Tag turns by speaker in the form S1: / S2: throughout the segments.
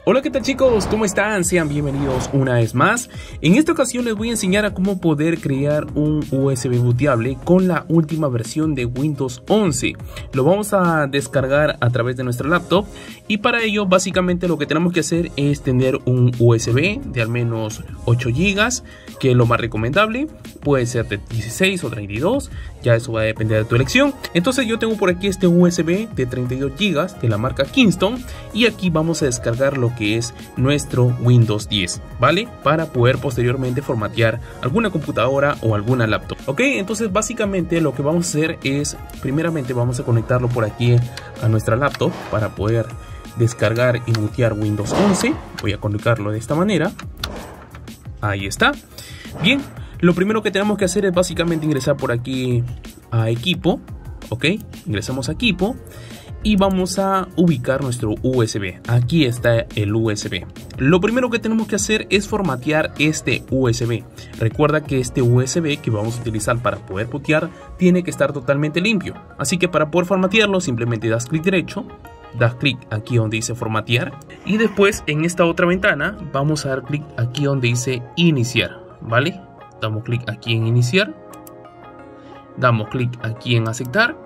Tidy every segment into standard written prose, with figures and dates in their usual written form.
S1: Hola, ¿qué tal chicos? ¿Cómo están? Sean bienvenidos una vez más. En esta ocasión les voy a enseñar a cómo poder crear un USB booteable con la última versión de Windows 11. Lo vamos a descargar a través de nuestra laptop y para ello básicamente lo que tenemos que hacer es tener un USB de al menos 8 GB, que es lo más recomendable. Puede ser de 16 o 32, ya eso va a depender de tu elección. Entonces yo tengo por aquí este USB de 32 GB de la marca Kingston y aquí vamos a descargar lo que es nuestro Windows 10, ¿vale? Para poder posteriormente formatear alguna computadora o alguna laptop. Ok, entonces básicamente lo que vamos a hacer es, primeramente vamos a conectarlo por aquí a nuestra laptop para poder descargar y bootear Windows 11. Voy a colocarlo de esta manera. Ahí está. Bien, lo primero que tenemos que hacer es básicamente ingresar por aquí a equipo. Ok, ingresamos a equipo y vamos a ubicar nuestro USB. Aquí está el USB. Lo primero que tenemos que hacer es formatear este USB. Recuerda que este USB que vamos a utilizar para poder bootear tiene que estar totalmente limpio. Así que para poder formatearlo simplemente das clic derecho, das clic aquí donde dice formatear y después en esta otra ventana vamos a dar clic aquí donde dice iniciar, ¿vale? Damos clic aquí en iniciar, damos clic aquí en aceptar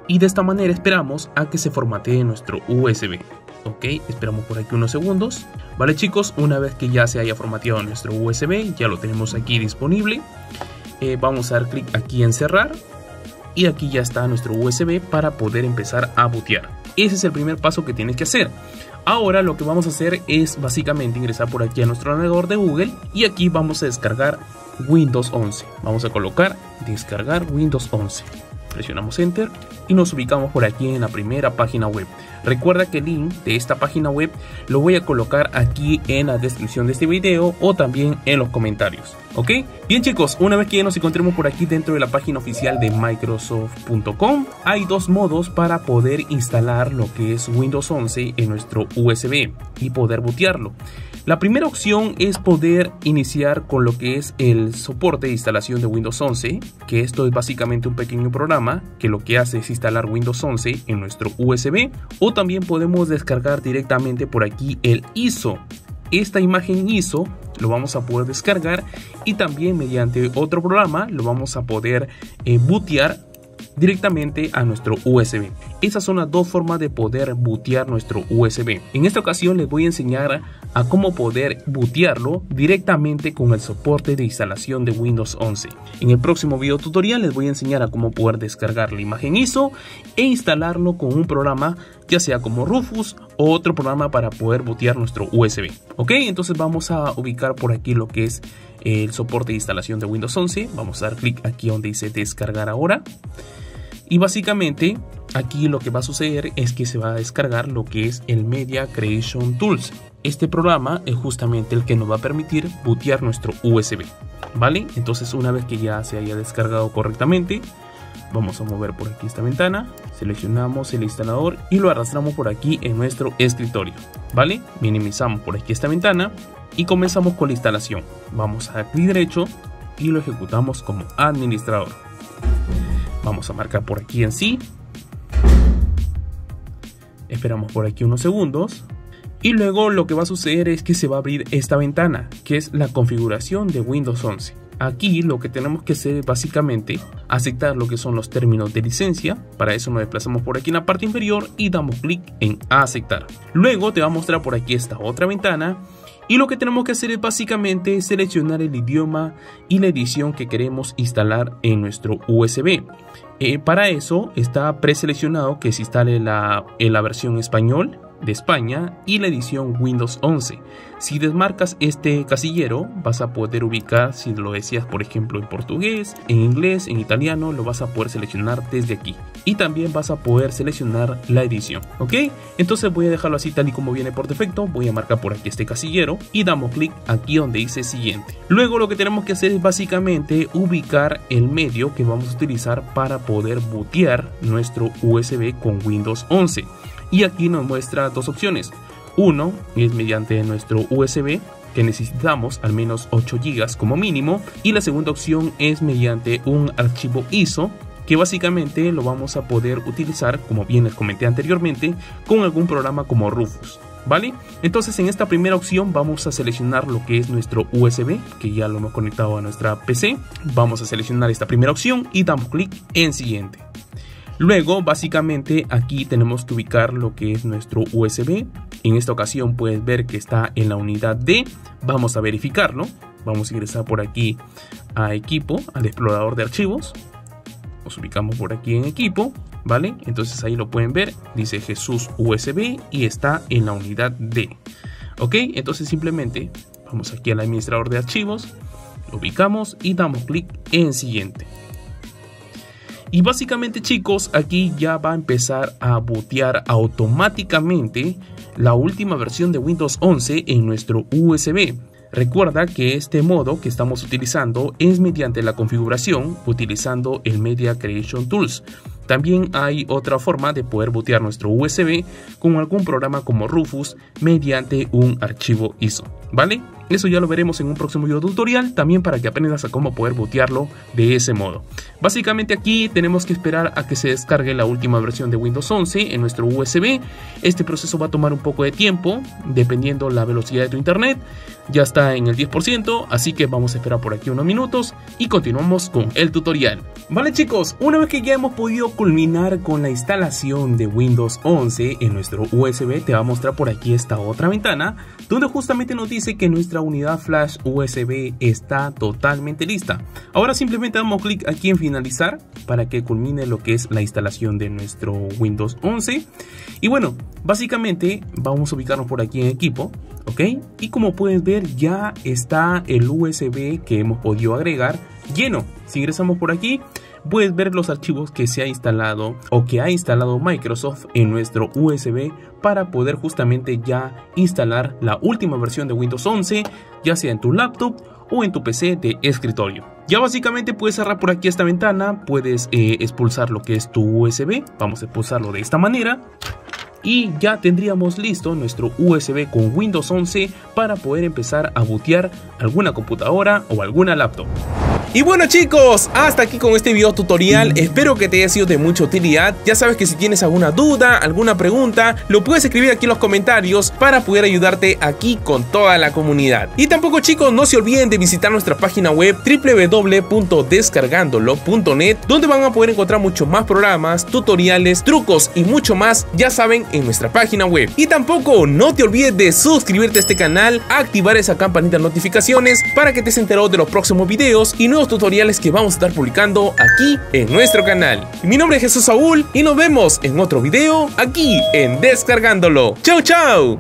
S1: y de esta manera esperamos a que se formatee nuestro USB. Ok, esperamos por aquí unos segundos. Vale chicos, una vez que ya se haya formateado nuestro USB, ya lo tenemos aquí disponible. Vamos a dar clic aquí en cerrar y aquí ya está nuestro USB para poder empezar a bootear. Ese es el primer paso que tienes que hacer. Ahora lo que vamos a hacer es básicamente ingresar por aquí a nuestro navegador de Google y aquí vamos a descargar Windows 11. Vamos a colocar descargar Windows 11. Presionamos Enter y nos ubicamos por aquí en la primera página web. Recuerda que el link de esta página web lo voy a colocar aquí en la descripción de este video o también en los comentarios. ¿Ok? Bien chicos, una vez que ya nos encontremos por aquí dentro de la página oficial de Microsoft.com, hay dos modos para poder instalar lo que es Windows 11 en nuestro USB y poder bootearlo. La primera opción es poder iniciar con lo que es el soporte de instalación de Windows 11, que esto es básicamente un pequeño programa que lo que hace es instalar Windows 11 en nuestro USB, o también podemos descargar directamente por aquí el ISO. Esta imagen ISO lo vamos a poder descargar y también mediante otro programa lo vamos a poder bootear directamente a nuestro USB. Esas son las dos formas de poder bootear nuestro USB. En esta ocasión les voy a enseñar a cómo poder bootearlo directamente con el soporte de instalación de Windows 11. En el próximo video tutorial les voy a enseñar a cómo poder descargar la imagen ISO e instalarlo con un programa ya sea como Rufus o otro programa para poder bootear nuestro USB. Ok, entonces vamos a ubicar por aquí lo que es el soporte de instalación de Windows 11. Vamos a dar clic aquí donde dice descargar ahora. Y básicamente aquí lo que va a suceder es que se va a descargar lo que es el Media Creation Tools. Este programa es justamente el que nos va a permitir bootear nuestro USB, ¿vale? Entonces una vez que ya se haya descargado correctamente, vamos a mover por aquí esta ventana, seleccionamos el instalador y lo arrastramos por aquí en nuestro escritorio, ¿vale? Minimizamos por aquí esta ventana y comenzamos con la instalación. Vamos a dar clic derecho y lo ejecutamos como administrador. Vamos a marcar por aquí en sí. Esperamos por aquí unos segundos. Y luego lo que va a suceder es que se va a abrir esta ventana, que es la configuración de Windows 11. Aquí lo que tenemos que hacer es básicamente aceptar lo que son los términos de licencia. Para eso nos desplazamos por aquí en la parte inferior y damos clic en aceptar. Luego te va a mostrar por aquí esta otra ventana. Y lo que tenemos que hacer es básicamente seleccionar el idioma y la edición que queremos instalar en nuestro USB. Para eso está preseleccionado que se instale la versión español de España y la edición Windows 11. Si desmarcas este casillero vas a poder ubicar, si lo deseas por ejemplo en portugués, en inglés, en italiano, lo vas a poder seleccionar desde aquí. Y también vas a poder seleccionar la edición, ¿ok? Entonces voy a dejarlo así tal y como viene por defecto. Voy a marcar por aquí este casillero y damos clic aquí donde dice siguiente. Luego lo que tenemos que hacer es básicamente ubicar el medio que vamos a utilizar para poder bootear nuestro USB con Windows 11. Y aquí nos muestra dos opciones. Uno es mediante nuestro USB, que necesitamos al menos 8 GB como mínimo. Y la segunda opción es mediante un archivo ISO, que básicamente lo vamos a poder utilizar, como bien les comenté anteriormente, con algún programa como Rufus. ¿vale? Entonces en esta primera opción vamos a seleccionar lo que es nuestro USB, que ya lo hemos conectado a nuestra PC. Vamos a seleccionar esta primera opción y damos clic en siguiente. Luego básicamente aquí tenemos que ubicar lo que es nuestro USB. En esta ocasión puedes ver que está en la unidad D. Vamos a verificarlo. Vamos a ingresar por aquí a equipo, al explorador de archivos. Nos ubicamos por aquí en equipo, ¿vale? Entonces ahí lo pueden ver, dice Jesús USB y está en la unidad D. Ok, entonces simplemente vamos aquí al administrador de archivos, lo ubicamos y damos clic en siguiente. Y básicamente, chicos, aquí ya va a empezar a bootear automáticamente la última versión de Windows 11 en nuestro USB. Recuerda que este modo que estamos utilizando es mediante la configuración utilizando el Media Creation Tools. También hay otra forma de poder bootear nuestro USB con algún programa como Rufus mediante un archivo ISO, ¿vale? Eso ya lo veremos en un próximo video tutorial, también para que aprendas a cómo poder bootearlo de ese modo. Básicamente aquí tenemos que esperar a que se descargue la última versión de Windows 11 en nuestro USB. Este proceso va a tomar un poco de tiempo, dependiendo la velocidad de tu internet. Ya está en el 10%, así que vamos a esperar por aquí unos minutos y continuamos con el tutorial. Vale, chicos, una vez que ya hemos podido culminar con la instalación de Windows 11 en nuestro USB, te va a mostrar por aquí esta otra ventana, donde justamente nos dice que nuestra unidad flash USB está totalmente lista. Ahora simplemente damos clic aquí en finalizar para que culmine lo que es la instalación de nuestro Windows 11. Y bueno, básicamente vamos a ubicarnos por aquí en equipo, ¿ok? Y como puedes ver, ya está el USB que hemos podido agregar lleno. Si ingresamos por aquí, puedes ver los archivos que se ha instalado o que ha instalado Microsoft en nuestro USB para poder justamente ya instalar la última versión de Windows 11, ya sea en tu laptop o en tu PC de escritorio. Ya básicamente puedes cerrar por aquí esta ventana, puedes expulsar lo que es tu USB. Vamos a expulsarlo de esta manera. Y ya tendríamos listo nuestro USB con Windows 11 para poder empezar a bootear alguna computadora o alguna laptop. Y bueno, chicos, hasta aquí con este video tutorial. Espero que te haya sido de mucha utilidad. Ya sabes que si tienes alguna duda, alguna pregunta, lo puedes escribir aquí en los comentarios para poder ayudarte aquí con toda la comunidad. Y tampoco, chicos, no se olviden de visitar nuestra página web www.descargandolo.net, donde van a poder encontrar muchos más programas, tutoriales, trucos y mucho más, ya saben, en nuestra página web. Y tampoco no te olvides de suscribirte a este canal, activar esa campanita de notificaciones para que te estés enterado de los próximos videos y nuevos tutoriales que vamos a estar publicando aquí en nuestro canal. Mi nombre es Jesús Saúl y nos vemos en otro video aquí en Descargándolo. ¡Chao, chao!